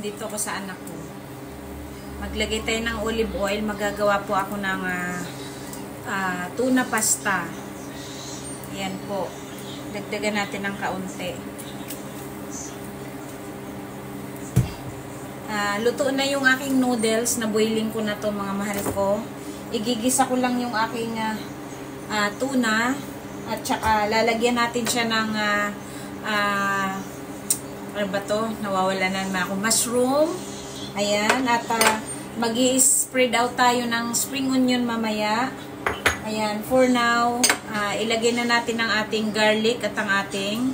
Nandito ako sa anak ko. Maglagay tayo ng olive oil. Magagawa po ako ng tuna pasta. Ayan po. Dagdagan natin ng kaunti. Luto na yung aking noodles. Na-boiling ko na to mga mahal ko. Igigisa ko lang yung aking tuna. At saka lalagyan natin siya ng ano ba to? Nawawala na naman ako. Mushroom. Ayan. At mag-i-spread out tayo ng spring onion mamaya. Ayan. For now, ilagay na natin ang ating garlic at ang ating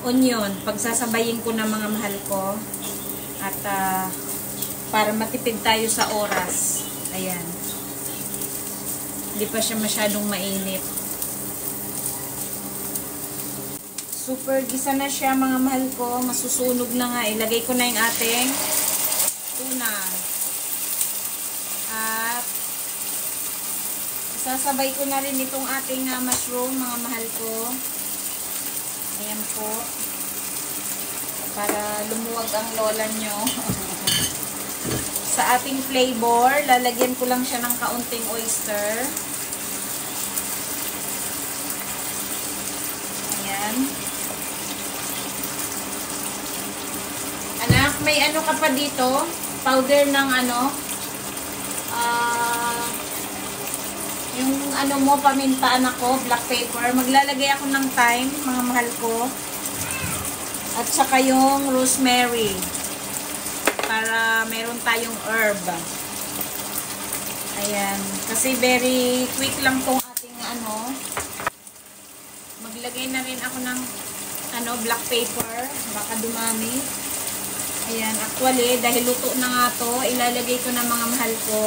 onion. Pagsasabayin ko na mga mahal ko. At para matipid tayo sa oras. Ayan. Hindi pa siya masyadong mainit. Super gisa na siya mga mahal ko. Masusunog na nga. Ilagay ko na yung ating tuna. At sasabay ko na rin itong ating mushroom mga mahal ko. Ayan po. Para lumuwag ang lola nyo. Sa ating flavor, lalagyan ko lang siya ng kaunting oyster. Ayan. Anak, may ano ka pa dito? Powder ng ano? Yung ano mo, paminta anak ko, black pepper. Maglalagay ako ng thyme, mga mahal ko. At saka yung rosemary. Para meron tayong herb. Ayan. Kasi very quick lang tong ating ano. Maglagay na rin ako ng ano, black pepper. Baka dumami. Ayan. Actually, dahil luto na nga to, ilalagay ko na mga mahal ko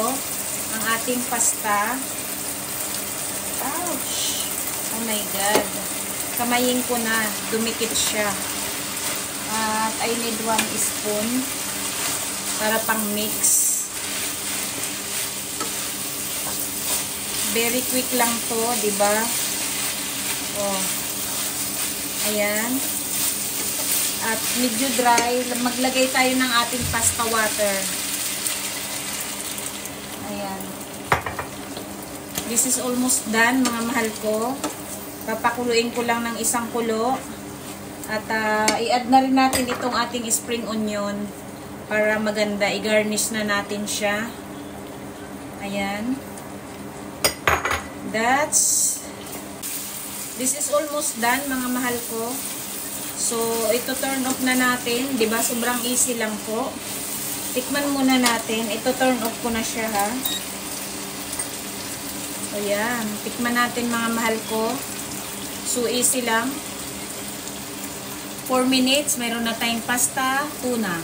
ang ating pasta. Ouch! Oh my God. Kamayin ko na. Dumikit siya. At I need 1 spoon para pang mix. Very quick lang to, di ba? Oh. Ayan. At medyo dry, maglagay tayo ng ating pasta water. Ayan. This is almost done, mga mahal ko. Papakuluin ko lang ng isang kulo. At i-add na rin natin itong ating spring onion para maganda. I-garnish na natin siya. Ayan. This is almost done, mga mahal ko. So, ito turn off na natin. Diba? Sobrang easy lang po. Tikman muna natin. Ito turn off ko na siya, ha. So, yan. Tikman natin, mga mahal ko. So, easy lang. 4 minutes, mayroon na tayong pasta, tuna.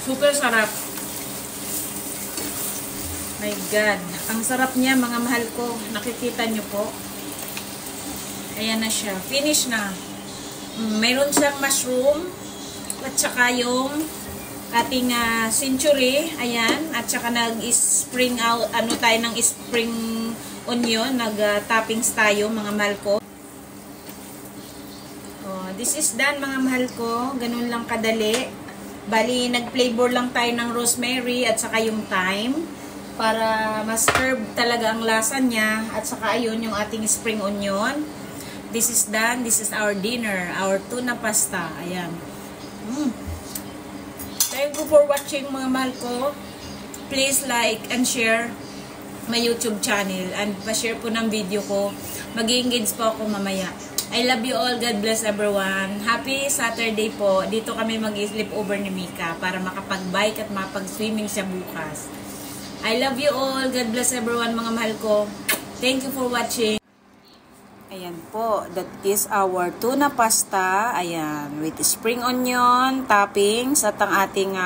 Super sarap. My God. Ang sarap niya, mga mahal ko. Nakikita nyo po. Ayan na siya. Finish na. Mayroon siyang mushroom. At saka yung ating century. Ayan. At saka nag-spring out, ano tayo ng spring onion. Nag-toppings tayo, mga mahal ko. Oh, this is done, mga mahal ko. Ganun lang kadali. Bali, nag-flavor lang tayo ng rosemary at saka yung thyme. Para mas herb talaga ang lasa niya. At saka ayun, yung ating spring onion. This is done. This is our dinner. Our tuna pasta. Ayan. Thank you for watching, mga mahal ko. Please like and share my YouTube channel. And pa-share po ng video ko. Mag-engage po ako mamaya. I love you all. God bless everyone. Happy Saturday po. Dito kami mag-sleep over ni Mika para makapag-bike at makapag-swimming siya bukas. I love you all. God bless everyone, mga mahal ko. Thank you for watching. Ayan po. That is our tuna pasta. Ayan. With spring onion, toppings, at ang ating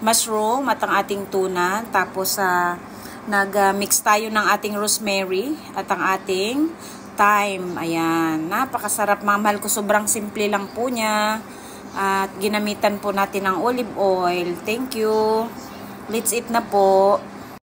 mushroom, at ang ating tuna. Tapos, nag-mix tayo ng ating rosemary, at ang ating thyme. Ayan. Napakasarap, mga mahal ko. Sobrang simple lang po niya. At ginamitan po natin ng olive oil. Thank you. Let's eat na po.